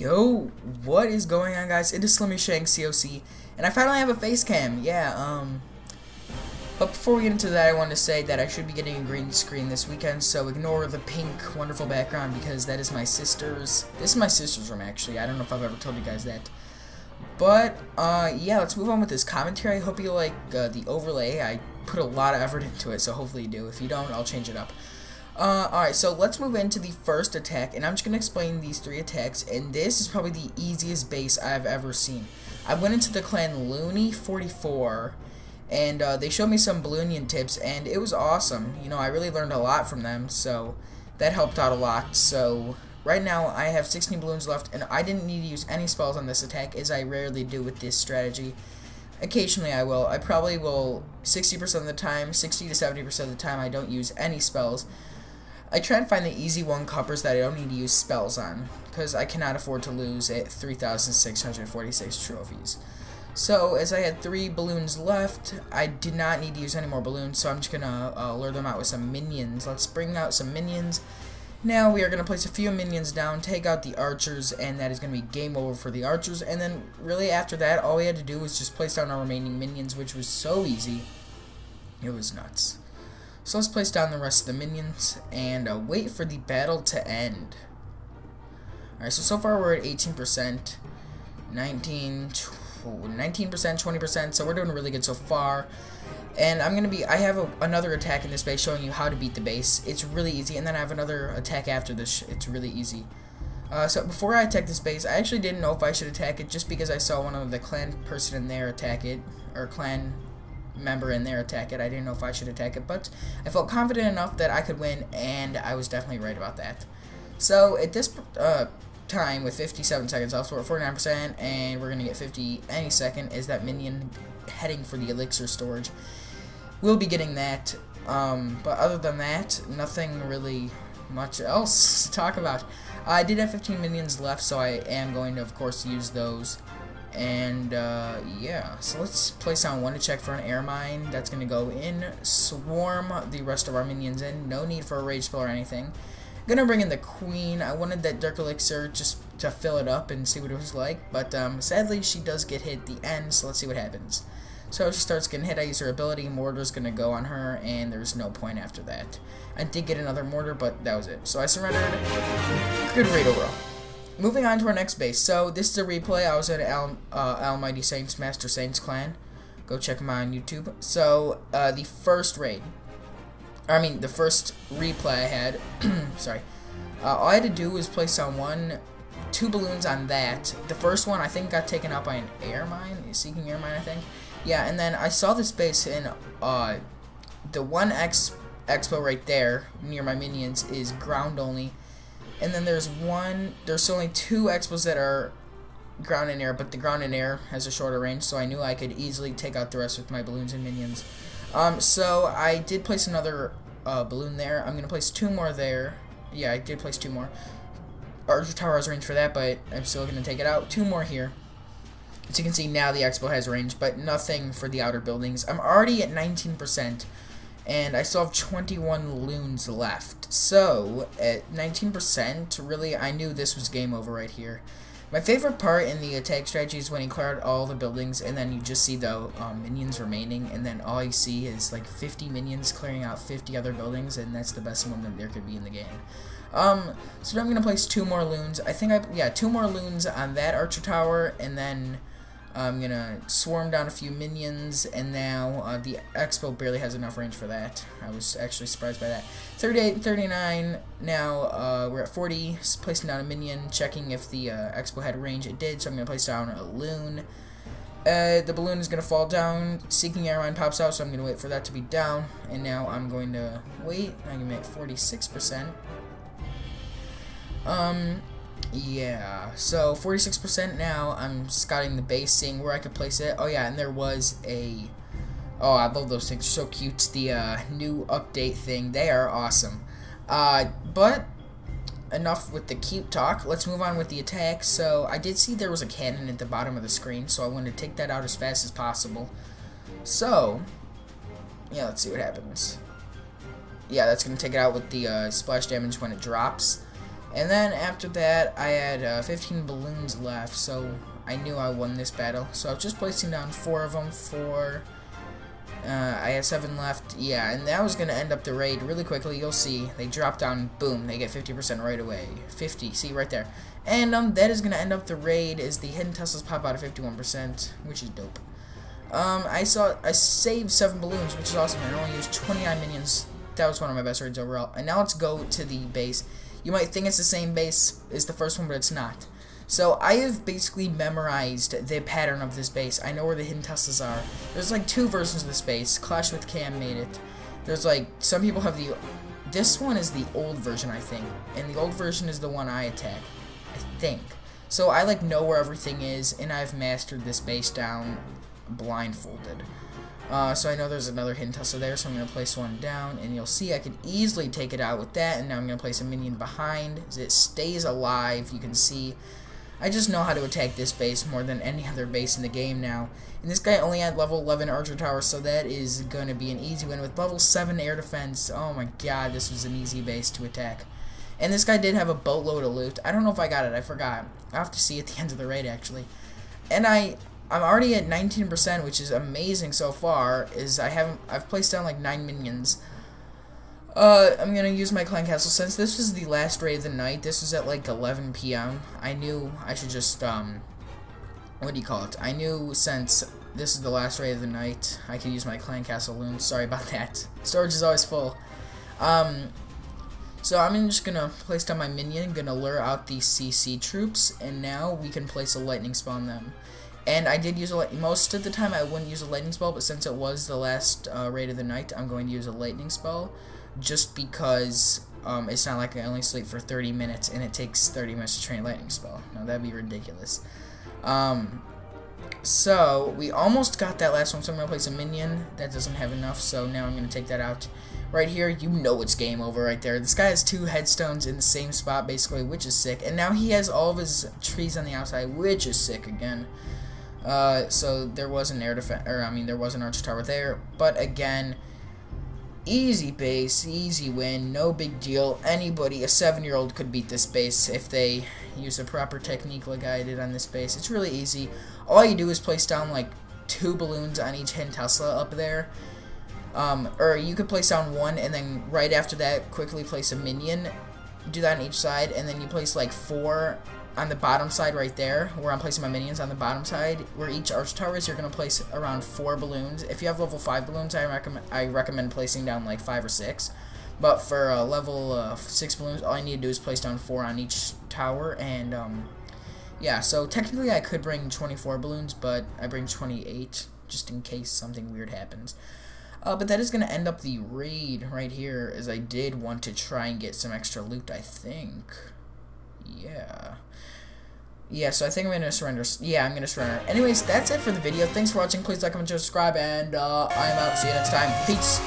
Yo, what is going on, guys? It is slimmyshankCoC, and I finally have a face cam. Yeah, but before we get into that, I want to say that I should be getting a green screen this weekend, so ignore the pink, wonderful background because that is my sister's. This is my sister's room, actually. I don't know if I've ever told you guys that. But, yeah, let's move on with this commentary. I hope you like the overlay. I put a lot of effort into it, so hopefully you do. If you don't, I'll change it up. Alright, so let's move into the first attack, and I'm just going to explain these three attacks, and this is probably the easiest base I've ever seen. I went into the clan Looney44, and they showed me some Balloonian tips, and it was awesome. You know, I really learned a lot from them, so that helped out a lot. So right now, I have 16 balloons left, and I didn't need to use any spells on this attack, as I rarely do with this strategy. Occasionally I will. I probably will 60% of the time, 60 to 70% of the time I don't use any spells. I try and find the easy one-cuppers that I don't need to use spells on, because I cannot afford to lose at 3,646 trophies. So, as I had 3 balloons left, I did not need to use any more balloons, so I'm just going to lure them out with some minions. Let's bring out some minions. Now we are going to place a few minions down, take out the archers, and that is going to be game over for the archers. And then, really after that, all we had to do was just place down our remaining minions, which was so easy. It was nuts. So let's place down the rest of the minions and wait for the battle to end. Alright, so far we're at 18%, 19%, 20%, so we're doing really good so far. And I have another attack in this base showing you how to beat the base. It's really easy, and then I have another attack after this. It's really easy. So before I attack this base, I actually didn't know if I should attack it just because I saw one of the clan person in there attack it, or clan member in there attack it. I didn't know if I should attack it, but I felt confident enough that I could win, and I was definitely right about that. So at this time, with 57 seconds left, we're at 49%, and we're going to get 50 any second. Is that minion heading for the elixir storage? We'll be getting that, but other than that, nothing really much else to talk about. I did have 15 minions left, so I am going to, of course, use those. And yeah, so let's place down one to check for an air mine. That's going to go in, swarm the rest of our minions in. No need for a rage spell or anything. Gonna bring in the queen. I wanted that dark elixir just to fill it up and see what it was like, but sadly she does get hit at the end, so let's see what happens. So she starts getting hit, I use her ability, mortar's gonna go on her, and there's no point after that. I did get another mortar, but that was it. So I surrendered. Good raid overall. Moving on to our next base. So this is a replay. I was at Almighty Saints, Master Saints clan. Go check them out on YouTube. So the first raid, the first replay I had, sorry, all I had to do was place down 2 balloons on that. The first one I think got taken out by an air mine, a seeking air mine, I think. Yeah, and then I saw this base in the 1x expo right there near my minions is ground only. And then there's only 2 expos that are ground and air, but the ground and air has a shorter range, so I knew I could easily take out the rest with my balloons and minions. So I did place another balloon there. I'm going to place 2 more there. Yeah, I did place 2 more. Archer Tower has range for that, but I'm still going to take it out. 2 more here. As you can see, now the expo has range, but nothing for the outer buildings. I'm already at 19%. And I still have 21 loons left. So, at 19%, really, I knew this was game over right here. My favorite part in the attack strategy is when you clear out all the buildings, and then you just see the minions remaining, and then all you see is like 50 minions clearing out 50 other buildings, and that's the best moment there could be in the game. So now I'm going to place 2 more loons. I think 2 more loons on that Archer Tower, and then I'm going to swarm down a few minions, and now the expo barely has enough range for that. I was actually surprised by that. 38 and 39, now we're at 40, placing down a minion, checking if the expo had range. It did, so I'm going to place down a loon. The balloon is going to fall down, seeking air mine pops out, so I'm going to wait for that to be down, and now I'm going to wait. I'm going to make 46%. Yeah, so 46% now. I'm scouting the base, seeing where I could place it. Oh yeah, and there was oh, I love those things. They're so cute. It's the new update thing. They are awesome. But enough with the cute talk. Let's move on with the attack. So I did see there was a cannon at the bottom of the screen, so I wanted to take that out as fast as possible. So yeah, let's see what happens. Yeah, that's gonna take it out with the splash damage when it drops. And then after that, I had 15 balloons left, so I knew I won this battle. So I was just placing down 4 of them for... I had 7 left, yeah, and that was going to end up the raid really quickly. You'll see, they drop down, boom, they get 50% right away. 50, see, right there. And that is going to end up the raid, as the hidden Teslas pop out at 51%, which is dope. I saved 7 balloons, which is awesome, and I only used 29 minions. That was one of my best raids overall. And now let's go to the base. You might think it's the same base as the first one, but it's not. So I have basically memorized the pattern of this base. I know where the hidden Teslas are. There's like 2 versions of this base. Clash with Cam made it. There's like, some people have the... This one is the old version, I think. And the old version is the one I attack. I think. So I like know where everything is, and I've mastered this base down blindfolded. So I know there's another hidden Tesla there, so I'm going to place one down, and you'll see I can easily take it out with that, and now I'm going to place a minion behind, as it stays alive. You can see I just know how to attack this base more than any other base in the game now. And this guy only had level 11 archer tower, so that is going to be an easy win with level 7 air defense. Oh my god, this was an easy base to attack. And this guy did have a boatload of loot. I don't know if I got it, I forgot. I'll have to see at the end of the raid, actually. And I'm already at 19%, which is amazing so far. I've placed down like 9 minions. I'm gonna use my clan castle. Since this was the last raid of the night, this was at like 11 p.m. I knew I should just, what do you call it? I knew since this is the last raid of the night, I could use my clan castle loons. Sorry about that. Storage is always full. So I'm just gonna place down my minion, gonna lure out the CC troops, and now we can place a lightning spell on them. And I did use most of the time I wouldn't use a lightning spell, but since it was the last raid of the night, I'm going to use a lightning spell. Just because it's not like I only sleep for 30 minutes and it takes 30 minutes to train a lightning spell. Now that'd be ridiculous. So we almost got that last one, so I'm going to place a minion. That doesn't have enough, so now I'm going to take that out. Right here, you know it's game over right there. This guy has 2 headstones in the same spot basically, which is sick. And now he has all of his trees on the outside, which is sick again. So there was an air defense, or I mean there was an archer tower there, but again, easy base, easy win, no big deal. Anybody, a 7-year-old could beat this base if they use the proper technique like I did on this base. It's really easy. All you do is place down like 2 balloons on each hidden Tesla up there. Or you could place down 1 and then right after that quickly place a minion. Do that on each side, and then you place like 4 on the bottom side right there, where I'm placing my minions on the bottom side, where each arch tower is, you're going to place around 4 balloons. If you have level 5 balloons, I recommend placing down like 5 or 6. But for level 6 balloons, all I need to do is place down 4 on each tower, and yeah, so technically I could bring 24 balloons, but I bring 28, just in case something weird happens. But that is going to end up the raid right here, as I did want to try and get some extra loot, I think. Yeah, so I think I'm going to surrender. Yeah, I'm going to surrender. Anyways, that's it for the video. Thanks for watching. Please like, comment, share, subscribe, and I'm out. See you next time. Peace.